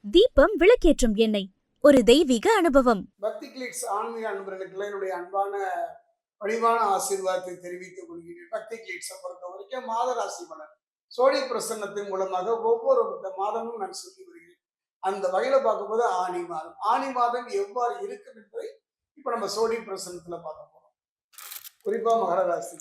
தீபம் விளக்கேற்றும் எண்ணெய் ஒரு தெய்வீக அனுபவம். பக்தி கிளிட்ஸ் ஆன்மீக அன்பர்களுக்கு என்னுடைய அன்பான பணிவான ஆசீர்வாதத்தை தெரிவித்துக் கொள்கிறேன். பக்தி கிளிட்ஸை பொறுத்த வரைக்கும் மாத ராசி பலன் சோழி பிரசன்னத்தின் மூலமாக ஒவ்வொரு மாதமும் நான் சொல்லி வருகிறேன். அந்த வகையில பார்க்கும்போது ஆணி மாதம் எவ்வாறு இருக்கும் என்பதை இப்ப நம்ம சோழி பிரசன்னத்துல பார்க்க போறோம். குறிப்பா மகர ராசி.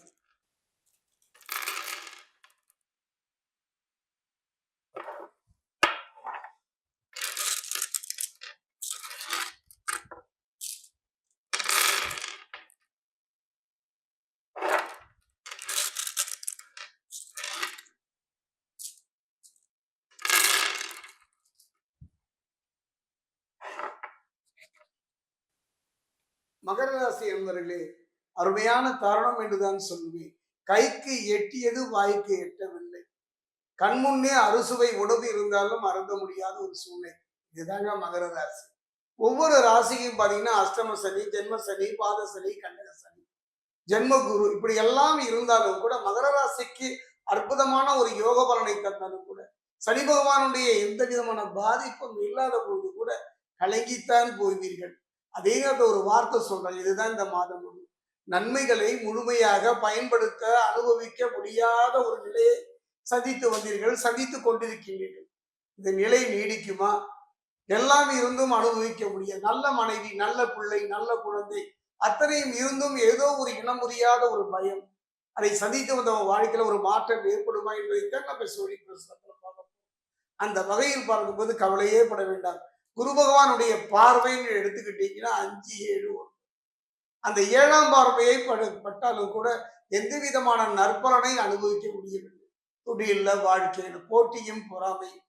மகர ராசி என்பவர்களே, அருமையான தருணம் என்றுதான் சொல்லுவேன். கைக்கு எட்டியது வாய்க்கு எட்டவில்லை. கண்முன்னே அறுசுவை உணவு இருந்தாலும் அருந்த முடியாத ஒரு சூழ்நிலை. இதுதாங்க மகர ராசி. ஒவ்வொரு ராசிக்கும் பாத்தீங்கன்னா அஷ்டம சனி, ஜென்ம சனி, பாத சனி, கண்டக சனி, ஜென்ம குரு இப்படி எல்லாம் இருந்தாலும் கூட மகர ராசிக்கு அற்புதமான ஒரு யோக பலனை தந்தாலும் கூட சனி பகவானுடைய எந்த விதமான பாதிப்பும் இல்லாத பொழுது கூட கலங்கித்தான் போவீர்கள். அதே நேரத்தில் ஒரு வார்த்தை சொல்றேன், இதுதான் இந்த மாதம் நன்மைகளை முழுமையாக பயன்படுத்த அனுபவிக்க முடியாத ஒரு நிலையை சந்தித்து வந்தீர்கள், சந்தித்துக் கொண்டிருக்கின்றீர்கள். இந்த நிலை நீடிக்குமா? எல்லாம் இருந்தும் அனுபவிக்க முடியாது. நல்ல மனைவி, நல்ல பிள்ளை, நல்ல குழந்தை அத்தனையும் இருந்தும் ஏதோ ஒரு இனம் முடியாத ஒரு பயம், அதை சந்தித்து வந்த வாழ்க்கையில ஒரு மாற்றம் ஏற்படுமா என்பதைத்தான் நம்ம சொல்லி பார்க்கணும். அந்த வகையில் பார்க்கும்போது கவலையே பட வேண்டாம். குரு பகவானுடைய பார்வைன்னு எடுத்துக்கிட்டீங்கன்னா 5, 7, 1 அந்த 7ஆம் பார்வையை பட்டாலும் கூட எந்த விதமான நற்பலனை அனுபவிக்க முடியவில்லை. தொழில வாழ்க்கையில போட்டியும் பொறாமையும்,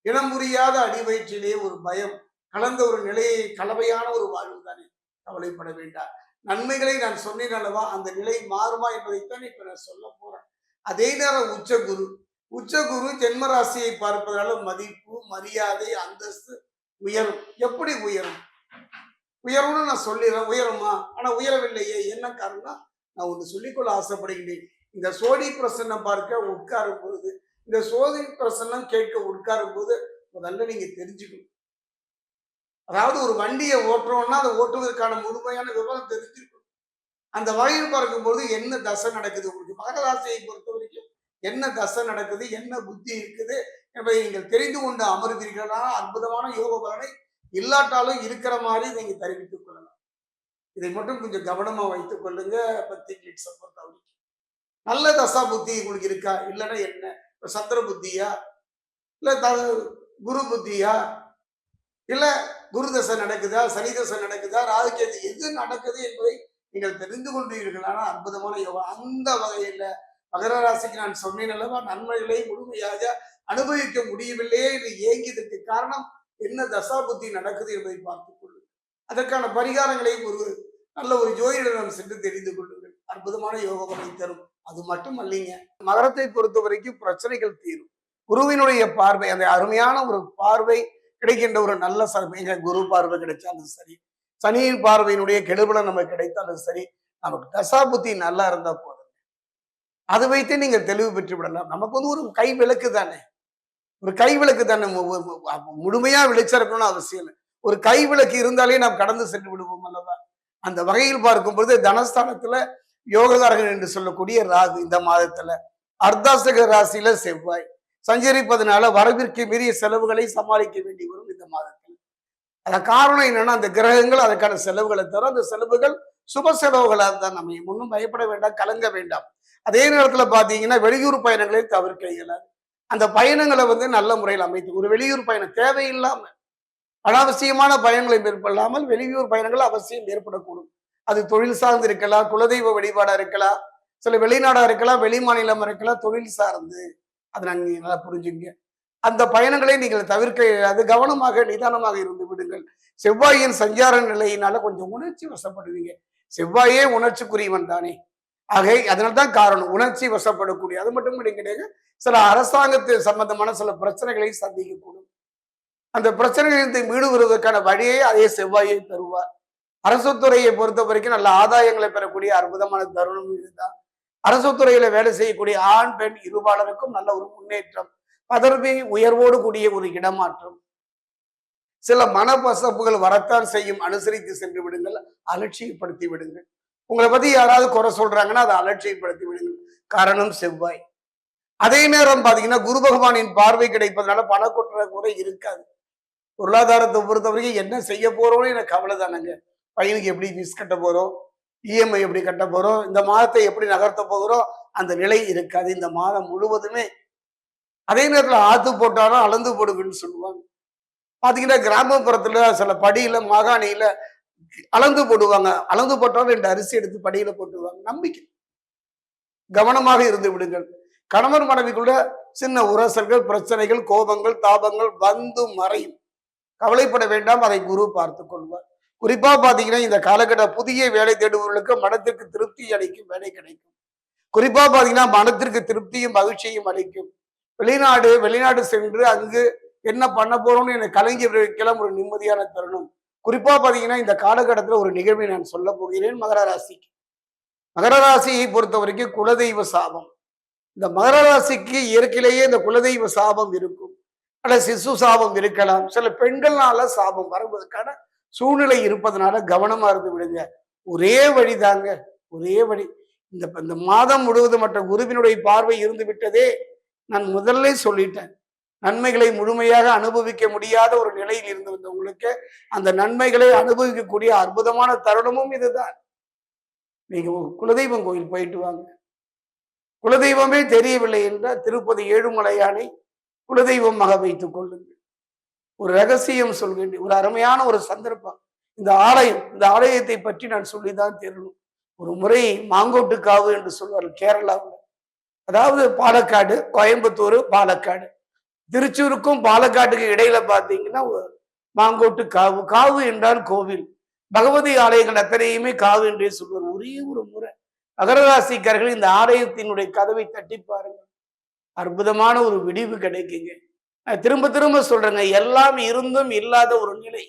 இனம் புரியாத அடிவயிற்றிலே ஒரு பயம் கலந்த ஒரு நிலையை, கலவையான ஒரு வாழ்வு தானே. கவலைப்பட வேண்டாம். நன்மைகளை நான் சொன்னேன் அல்லவா, அந்த நிலை மாறுமா என்பதைத்தான் இப்ப நான் சொல்ல போறேன். அதே நேரம் உச்சகுரு ஜென்மராசியை பார்ப்பதனால மதிப்பு, மரியாதை, அந்தஸ்து உயரும். எப்படி உயரும்? உயரும்னு நான் சொல்லிடுறேன். உயருமா? ஆனா உயரவில்லையே. என்ன காரணம்? நான் ஒன்று சொல்லிக்கொள்ள ஆசைப்படுகின்றேன். இந்த சோழி பிரசன்னம் பார்க்க உட்காரும் பொழுது, இந்த சோழி பிரசன்னம் கேட்க உட்காரும் போது முதல்ல நீங்க தெரிஞ்சுக்கணும். அதாவது ஒரு வண்டியை ஓட்டுறோம்னா அதை ஓட்டுவதற்கான முழுமையான விவரம் தெரிஞ்சிருக்கணும். அந்த வகையில் பார்க்கும்போது என்ன தசை நடக்குது உங்களுக்கு, மகர ராசியை பொறுத்த வரைக்கும் என்ன தசை நடக்குது, என்ன புத்தி இருக்குது என்பதை நீங்கள் தெரிந்து கொண்டு அமர்வீர்களா அற்புதமான யோக பலனை இல்லாட்டாலும் இருக்கிற மாதிரி நீங்க தெரிவித்துக் கொள்ளலாம். இதை மட்டும் கொஞ்சம் கவனமா வைத்துக் கொள்ளுங்க. பக்தி கிளிட்ஸை பொறுத்த வரைக்கும் நல்ல தசா புத்தி உங்களுக்கு இருக்கா? இல்லைன்னா என்ன, சந்திர புத்தியா, இல்ல குரு புத்தியா, இல்ல குரு தசை நடக்குதா, சனி தசை நடக்குதா, ராகுகேது எது நடக்குது என்பதை நீங்கள் தெரிந்து கொண்டீர்களான அற்புதமான யோகம். அந்த வகையில மகர ராசிக்கு நான் சொன்னேன் அல்லவா, நன்மைகளை முழுமையாக அனுபவிக்க முடியவில்லையே என்று ஏங்கியதற்கு காரணம் என்ன தசா புத்தி நடக்குது என்பதை பார்த்துக் கொள்ளுங்கள். அதற்கான பரிகாரங்களை நல்ல ஒரு ஜோதிடம் சென்று தெரிந்து கொள்ளுங்கள். அற்புதமான யோகங்களை தரும். அது மட்டும் அல்லீங்க, மகரத்தை பொறுத்த வரைக்கும் பிரச்சனைகள் தீரும். குருவினுடைய பார்வை, அந்த அருமையான ஒரு பார்வை கிடைக்கின்ற ஒரு நல்ல சர்வ குரு பார்வை கிடைச்சாலும் சரி, சனியின் பார்வையினுடைய கெடுபலம் நமக்கு கிடைத்தாலும் சரி, நமக்கு தசா புத்தி நல்லா இருந்தா போதும். அதை வைத்து நீங்க தெளிவு பெற்று விடலாம். நமக்கு வந்து ஒரு கை விளக்கு தானே, ஒரு கை விளக்கு தானே. முழுமையா வெளிச்சம் அவசியம் இல்லை. ஒரு கை விளக்கு இருந்தாலே நாம் கடந்து சென்று விடுவோம் அல்லவா. அந்த வகையில் பார்க்கும்போது தனஸ்தானத்துல யோககாரகன் என்று சொல்லக்கூடிய ராகு இந்த மாதத்துல, அர்த்தாசக ராசியில செவ்வாய் சஞ்சரிப்பதனால வரவிற்கு மீறிய செலவுகளை சமாளிக்க வேண்டி வரும் இந்த மாதத்தில். அத காரணம் என்னன்னா, அந்த கிரகங்கள் அதற்கான செலவுகளை தரும். அந்த செலவுகள் சுப செலவுகளாக தான் அமையும். ஒன்றும் பயப்பட வேண்டாம், கலங்க வேண்டாம். அதே நேரத்துல பாத்தீங்கன்னா வெளியூர் பயணங்களை தவிர்க்க இயலாது. அந்த பயணங்களை வந்து நல்ல முறையில் அமைத்து, ஒரு வெளியூர் பயணம் தேவையில்லாம அனாவசியமான பயணங்களை மேற்கொள்ளாமல் வெளியூர் பயணங்கள் அவசியம் ஏற்படக்கூடும். அது தொழில் சார்ந்து இருக்கலாம், குலதெய்வ வழிபாடா இருக்கலாம், சில வெளிநாடா இருக்கலாம், வெளி மாநிலம் இருக்கலாம், தொழில் சார்ந்து. அதை நாங்கள் நல்லா புரிஞ்சுங்க. அந்த பயணங்களை நீங்கள் தவிர்க்க, அது கவனமாக நிதானமாக இருந்து விடுங்கள். செவ்வாயின் சஞ்சார நிலையினால கொஞ்சம் உணர்ச்சி வசப்படுவீங்க. செவ்வாயே உணர்ச்சிக்குரியவன் தானே. ஆகை அதனால்தான் காரணம் உணர்ச்சி வசப்படக்கூடிய. அது மட்டும் கிடையாது, சில அரசாங்கத்து சம்பந்தமான சில பிரச்சனைகளை சந்திக்கக்கூடும். அந்த பிரச்சனைகளிலிருந்து மீடு வருவதற்கான வழியை அதே செவ்வாயை தருவார். அரசு துறையை பொறுத்த வரைக்கும் நல்ல ஆதாயங்களை பெறக்கூடிய அற்புதமான தருணம் இதுதான். அரசு துறையில வேலை செய்யக்கூடிய ஆண் பெண் இருபாலருக்கும் நல்ல ஒரு முன்னேற்றம், பதவி உயர்வோடு கூடிய ஒரு இடமாற்றம், சில மனப்பசப்புகள் வரத்தான் செய்யும், அனுசரித்து சென்று விடுங்கள், அலட்சியப்படுத்தி விடுங்கள். உங்களை பத்தி யாராவது குறை சொல்றாங்கன்னா அதை அலட்சியப்படுத்தி விடுங்கள். காரணம் செவ்வாய். அதே நேரம் பாத்தீங்கன்னா குரு பகவானின் பார்வை கிடைப்பதனால பணக்கொற்ற குறை இருக்காது. பொருளாதாரத்தை பொறுத்த வரைக்கும் என்ன செய்ய போறோம்னு எனக்கு கவலை தானங்க. பையனுக்கு எப்படி ஃபீஸ் கட்ட போறோம், இஎம்ஐ எப்படி கட்ட போறோம், இந்த மாதத்தை எப்படி நகர்த்த போகிறோம், அந்த நிலை இருக்காது இந்த மாதம் முழுவதுமே. அதே நேரத்துல ஆத்து போட்டாலும் அளந்து போடுங்கன்னு சொல்லுவாங்க. பாத்தீங்கன்னா கிராமப்புறத்துல சில படியில மாகாணியில அளந்து போடுவாங்க. அளந்து போட்டாலும் 2 அரிசி எடுத்து படியில போட்டுருவாங்க. நம்பிக்கை. கவனமாக இருந்து விடுங்கள். கணவன் மனைவிக்குள்ள சின்ன உரசல்கள், பிரச்சனைகள், கோபங்கள், தாபங்கள் வந்து மறையும். கவலைப்பட வேண்டாம், அதை குரு பார்த்துக் கொள்வார். குறிப்பா பாத்தீங்கன்னா இந்த காலகட்ட புதிய வேலை தேடுபவர்களுக்கு மனத்திற்கு திருப்தி அளிக்கும் வேலை கிடைக்கும். குறிப்பா பாத்தீங்கன்னா மனத்திற்கு திருப்தியும் மகிழ்ச்சியும் அளிக்கும். வெளிநாடு சென்று அங்கு என்ன பண்ண போறோம்னு எனக்கு கலங்கி வைக்கலாம் ஒரு நிம்மதியான தருணம். குறிப்பா பாத்தீங்கன்னா இந்த காலகட்டத்துல ஒரு நிகழ்வை நான் சொல்ல போகிறேன். மகர ராசிக்கு, மகர ராசியை பொறுத்த வரைக்கும் குலதெய்வ சாபம். இந்த மகர ராசிக்கு இயற்கையிலேயே இந்த குலதெய்வ சாபம் இருக்கும், அல்ல சிசு சாபம் இருக்கலாம். சில பெண்கள்னால சாபம் வருவதற்கான சூழ்நிலை இருப்பதனால கவனமா இருந்து விடுங்க. ஒரே வழிதாங்க, ஒரே வழி. இந்த மாதம் முழுவதும் மற்ற குருவினுடைய பார்வை இருந்து விட்டதே. நான் முதல்ல சொல்லிட்டேன், நன்மைகளை முழுமையாக அனுபவிக்க முடியாத ஒரு நிலையில் இருந்து வந்தவங்களுக்கு அந்த நன்மைகளை அனுபவிக்கக்கூடிய அற்புதமான தருணமும் இதுதான். நீங்க குலதெய்வம் கோயில் போயிட்டு வாங்க. குலதெய்வமே தெரியவில்லை என்றால் திருப்பதி ஏழுமலையானை குலதெய்வமாக வைத்துக் கொள்ளுங்கள். ஒரு ரகசியம் சொல்கின்றேன், ஒரு அருமையான ஒரு சந்தர்ப்பம். இந்த ஆலயத்தை பற்றி நான் சொல்லிதான் தெரியணும். ஒரு முறை மாங்கோட்டு காவு என்று சொல்வார்கள் கேரளாவில். அதாவது பாலக்காடு, கோயம்புத்தூர், பாலக்காடு, திருச்சூருக்கும் பாலக்காட்டுக்கு இடையில பாத்தீங்கன்னா மாங்கோட்டு காவு. காவு என்றால் கோவில். பகவதி ஆலயங்கள் அத்தனையுமே காவு என்றே சொல்வார். ஒரே ஒரு முறை மகரராசிக்காரர்கள் இந்த ஆலயத்தினுடைய கதவை தட்டி பாருங்க, அற்புதமான ஒரு விடிவு கிடைக்குங்க. திரும்ப திரும்ப சொல்றேங்க, எல்லாம் இருந்தும் இல்லாத ஒரு நிலை,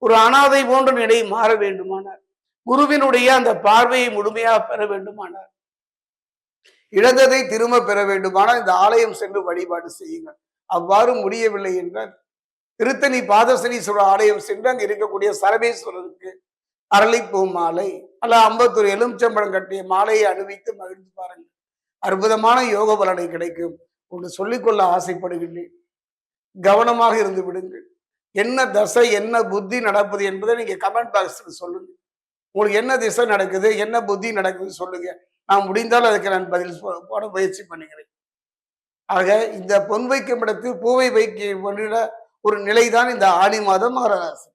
ஒரு அனாதை போன்ற நிலை மாற வேண்டுமானார், குருவினுடைய அந்த பார்வையை முழுமையாக பெற வேண்டுமானார், இழந்ததை திரும்ப பெற வேண்டுமானால் இந்த ஆலயம் சென்று வழிபாடு செய்யுங்கள். அவ்வாறு முடியவில்லை என்றால் திருத்தணி பாதசனீஸ்வரர் ஆலயம் சென்று அங்கு இருக்கக்கூடிய சரபேஸ்வரருக்கு அரளிப்பூ மாலை அல்ல 54 எலுமிச்சம்பழம் கட்டிய மாலையை அணிவித்து மகிழ்ந்து பாருங்கள். அற்புதமான யோக பலனை கிடைக்கும். ஒன்று சொல்லிக்கொள்ள ஆசைப்படுகின்றேன், கவனமாக இருந்து விடுங்கள். என்ன தசை என்ன புத்தி நடப்பது என்பதை நீங்க கமெண்ட் பாக்ஸ்ல சொல்லுங்க. உங்களுக்கு என்ன திசை நடக்குது, என்ன புத்தி நடக்குது சொல்லுங்க. நான் முடிந்தால் அதுக்கு நான் பதில் போட முயற்சி பண்ணுகிறேன். ஆக இந்த பொன் வைக்கும் இடத்தில் பூவை வைக்க ஒரு நிலைதான் இந்த ஆடி மாதம் மகர ராசி.